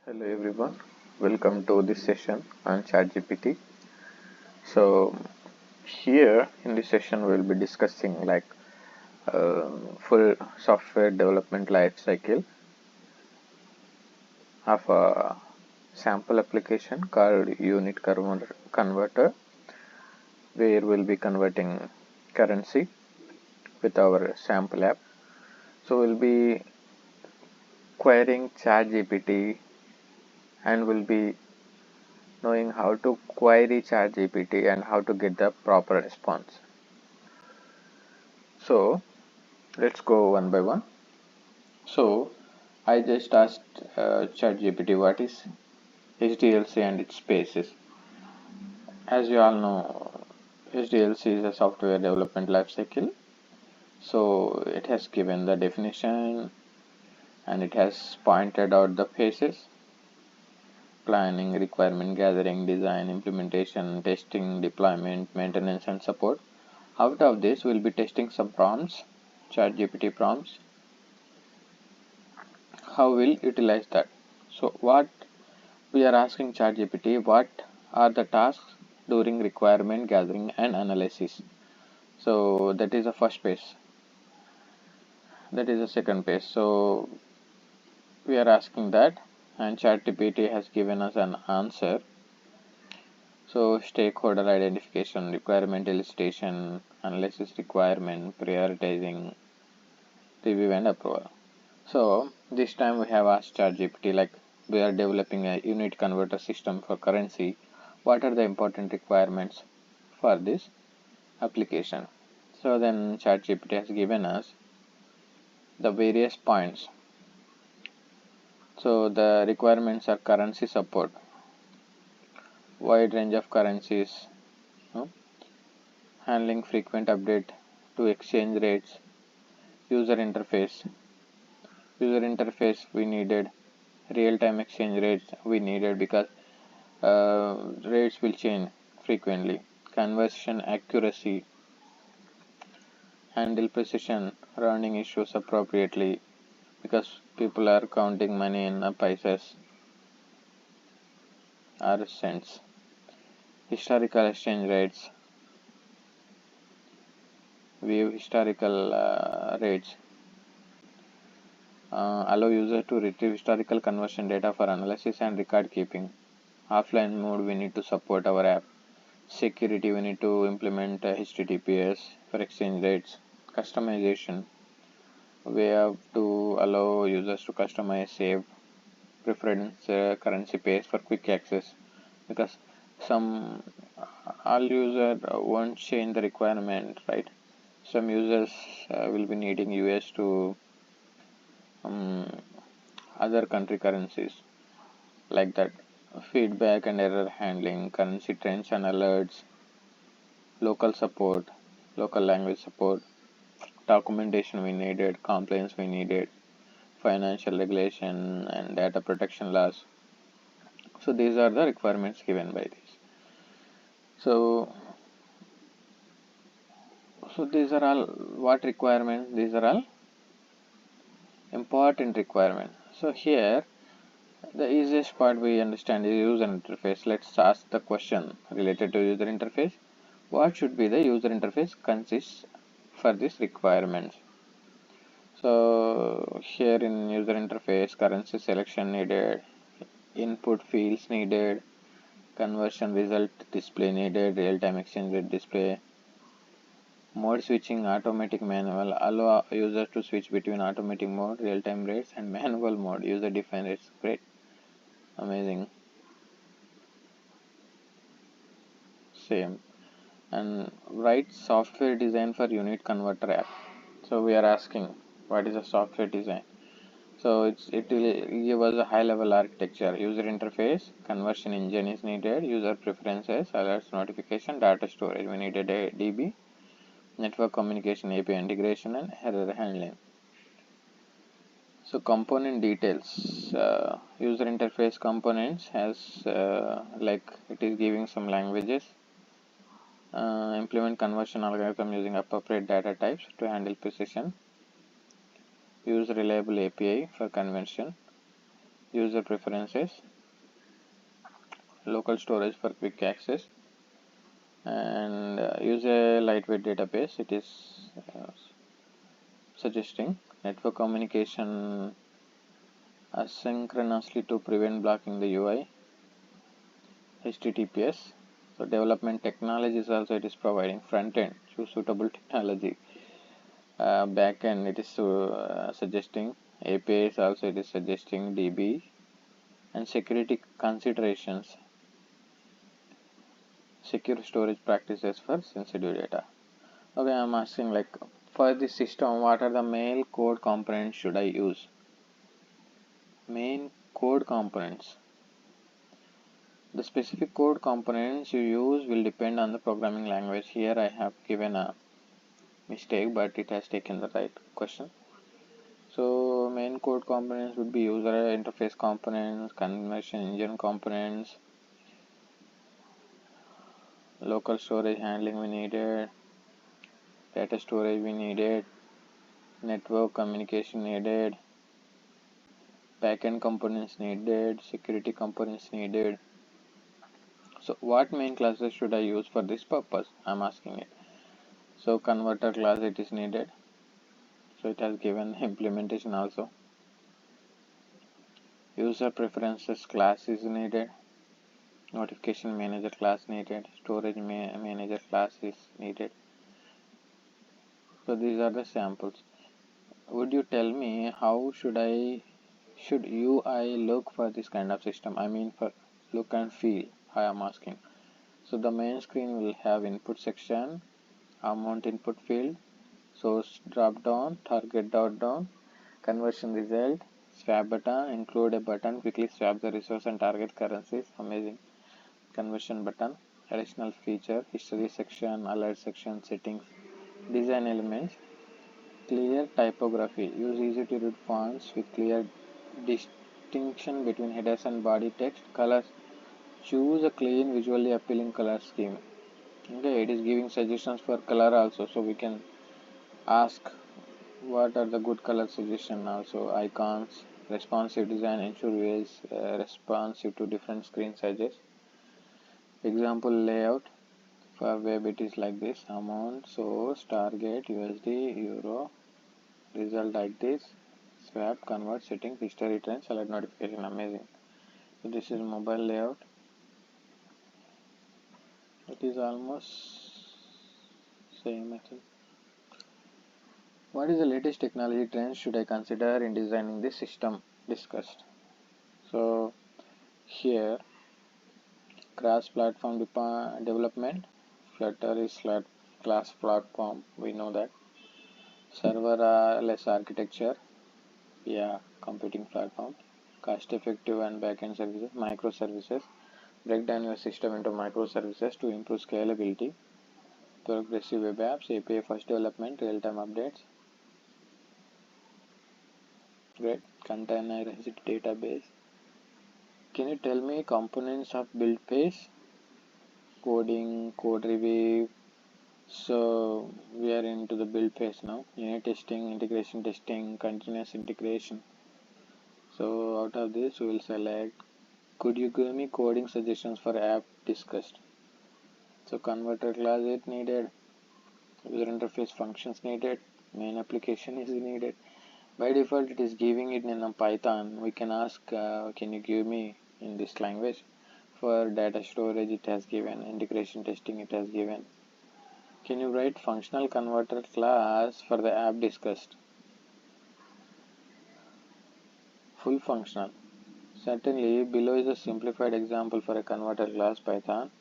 Hello everyone, welcome to this session on ChatGPT. So here in this session we'll be discussing full software development life cycle of a sample application called unit converter, where we'll be converting currency with our sample app. So we'll be querying ChatGPT and we'll be knowing how to query ChatGPT and how to get the proper response. So let's go one by one. So I just asked ChatGPT what is SDLC and its spaces. As you all know, SDLC is a software development lifecycle. So it has given the definition and it has pointed out the phases: planning, requirement gathering, design, implementation, testing, deployment, maintenance, and support. Out of this, we'll be testing some prompts, ChatGPT prompts. How we'll utilize that? So what we are asking ChatGPT, what are the tasks during requirement gathering and analysis? So that is the first phase. That is the second phase. So we are asking that, and ChatGPT has given us an answer. So stakeholder identification, requirement elicitation, analysis requirement, prioritizing, review and approval. So this time we have asked ChatGPT, like, we are developing a unit converter system for currency. What are the important requirements for this application? So then ChatGPT has given us the various points. So the requirements are currency support, wide range of currencies, handling frequent update to exchange rates, user interface. User interface we needed, real-time exchange rates we needed because rates will change frequently. Conversion accuracy, handle precision, rounding issues appropriately because people are counting money in paisas or cents. Historical exchange rates, view historical rates, allow user to retrieve historical conversion data for analysis and record keeping. Offline mode, we need to support our app. Security, we need to implement HTTPS for exchange rates. Customization, we have to allow users to customize saved preference currency pairs for quick access, because some all user won't change the requirement, right? Some users will be needing US to other country currencies, like that. Feedback and error handling, currency trends and alerts, local support, local language support, documentation we needed, compliance we needed, financial regulation and data protection laws. So these are the requirements given by this. So these are all what requirements? These are all important requirements. So here the easiest part we understand is user interface. Let's ask the question related to user interface. What should be the user interface consists for this requirements? So here in user interface, currency selection needed, input fields needed, conversion result display needed, real-time exchange rate display, mode switching, automatic manual, allow users to switch between automatic mode, real-time rates and manual mode, user defined rates. Great, amazing. Same. And write software design for unit converter app. So we are asking what is a software design. So it will give us a high level architecture. User interface, conversion engine is needed, user preferences, alerts, notification, data storage. We needed a DB, network communication, API integration and error handling. So component details, user interface components has like it is giving some languages. Implement conversion algorithm using appropriate data types to handle precision. Use reliable API for conversion. user preferences, local storage for quick access, and use a lightweight database. It is suggesting network communication asynchronously to prevent blocking the UI, HTTPS. So development technologies also it is providing. Front end, choose suitable technology. Back end it is suggesting. APIs also it is suggesting DB, and security considerations, secure storage practices for sensitive data. Okay, I'm asking like for this system, what are the main code components should I use? Main code components. The specific code components you use will depend on the programming language. Here I have given a mistake, but it has taken the right question. So main code components would be user interface components, conversion engine components, local storage handling we needed, data storage we needed, network communication needed, backend components needed, security components needed. So what main classes should I use for this purpose? I'm asking it. So converter class it is needed. So it has given implementation also. User preferences class is needed. Notification manager class needed. Storage manager class is needed. So these are the samples. Would you tell me how should UI look for this kind of system? I mean for look and feel. I am asking. So the main screen will have input section, amount input field, source drop down, target drop down, conversion result, swap button, include a button, quickly swap the resource and target currencies, amazing. Conversion button, additional feature, history section, alert section, settings, design elements, clear typography, use easy to read fonts with clear distinction between headers and body text, colors, choose a clean visually appealing color scheme. Okay, it is giving suggestions for color also, so we can ask what are the good color suggestion. Also icons, responsive design, ensure UI is responsive to different screen sizes. Example layout for web it is like this: amount, source, target, USD, euro, result like this, swap, convert, settings, history, trends, alert notification, amazing. So this is mobile layout. It is almost same I think. What is the latest technology trends should I consider in designing this system discussed? So here cross-platform development, Flutter is class platform, we know that. Serverless architecture, yeah, computing platform. Cost-effective and backend services, microservices. Break down your system into microservices to improve scalability. Progressive web apps, API first development, real-time updates. Great. Containerized database. Can you tell me components of build phase? Coding, code review. So we are into the build phase now. Unit testing, integration testing, continuous integration. So out of this we will select. Could you give me coding suggestions for app discussed? So converter class is needed. User interface functions needed. Main application is needed. By default it is giving it in a Python. We can ask can you give me in this language. For data storage it has given. Integration testing it has given. Can you write functional converter class for the app discussed? Full functional. Certainly below is a simplified example for a converter class Python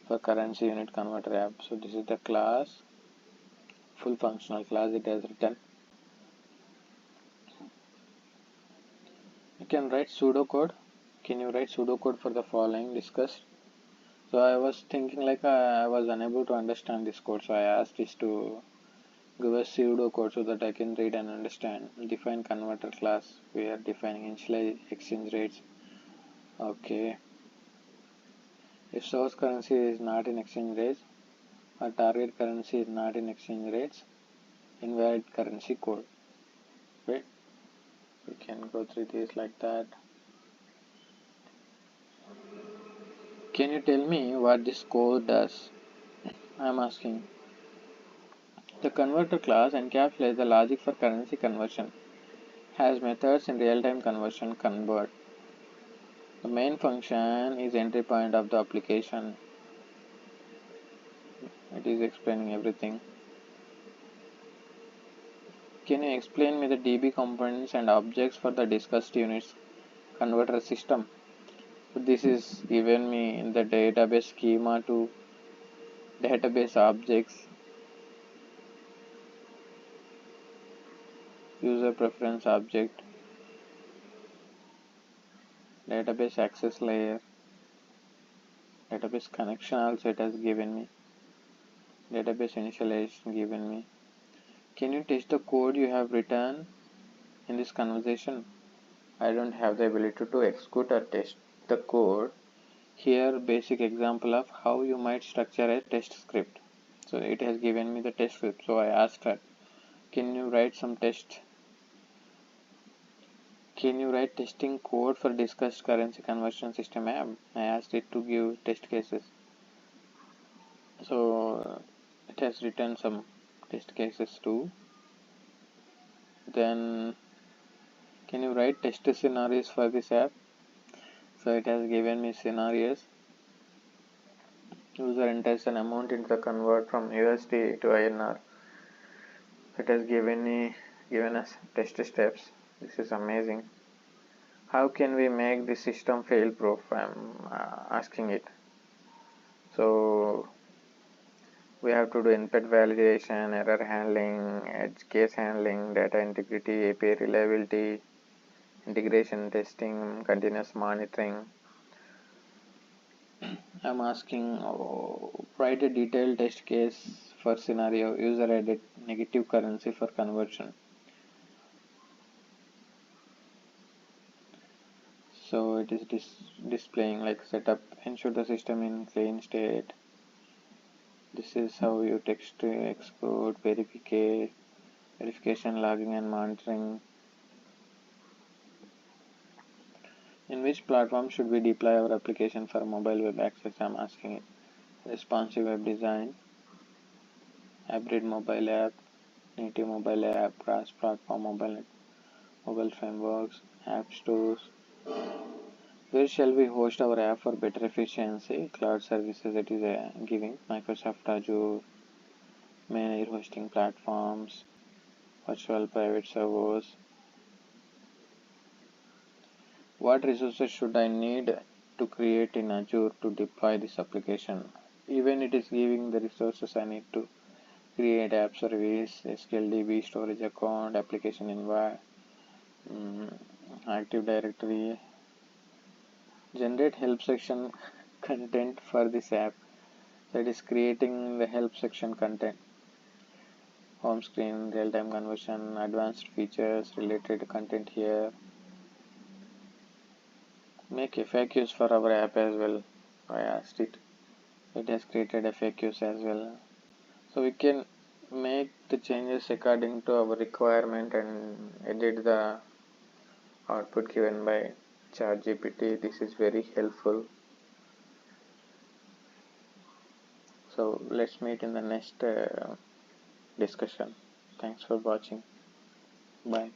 for currency unit converter app. So this is the class, full functional class it has written. You can write pseudocode. Can you write pseudocode for the following discussed? So I was thinking like I was unable to understand this code, so I asked this to give a pseudocode so that I can read and understand. Define converter class. We are defining initial exchange rates. Okay. If source currency is not in exchange rates or target currency is not in exchange rates, invalid currency code. Right? We can go through this like that. Can you tell me what this code does? I'm asking. The converter class encapsulates the logic for currency conversion, has methods in real-time conversion convert. The main function is entry point of the application. It is explaining everything. Can you explain me the DB components and objects for the discussed units converter system? This is given me in the database schema to database objects, user preference object, database access layer, database connection also it has given me, database initialization given me. Can you test the code you have written in this conversation? I don't have the ability to execute or test the code. Here basic example of how you might structure a test script. So it has given me the test script. So I asked her, can you write some test? Can you write testing code for discussed currency conversion system app? I asked it to give test cases. So it has written some test cases too. Then can you write test scenarios for this app? So it has given me scenarios. User enters an amount into the convert from USD to INR. It has given us test steps. This is amazing. How can we make this system fail proof? I'm asking it. So we have to do input validation, error handling, edge case handling, data integrity, API reliability, integration testing, continuous monitoring. I'm asking, write a detailed test case for scenario user added negative currency for conversion. So it is displaying like setup, ensure the system in clean state. This is how you text to export, verification, logging and monitoring. In which platform should we deploy our application for mobile web access? I'm asking it. Responsive web design, hybrid mobile app, native mobile app, cross-platform mobile frameworks, app stores. Where shall we host our app for better efficiency? Cloud services it is giving. Microsoft Azure, main air hosting platforms, virtual private servers. What resources should I need to create in Azure to deploy this application? Even it is giving the resources I need to create app service, SQLDB, storage account, application environment, Active Directory, generate help section content for this app. So it is creating the help section content. Home screen, real-time conversion, advanced features, related content here. Make FAQs for our app as well. I asked it. It has created FAQs as well. So we can make the changes according to our requirement and edit the output given by ChatGPT. This is very helpful. So let's meet in the next discussion. Thanks for watching. Bye.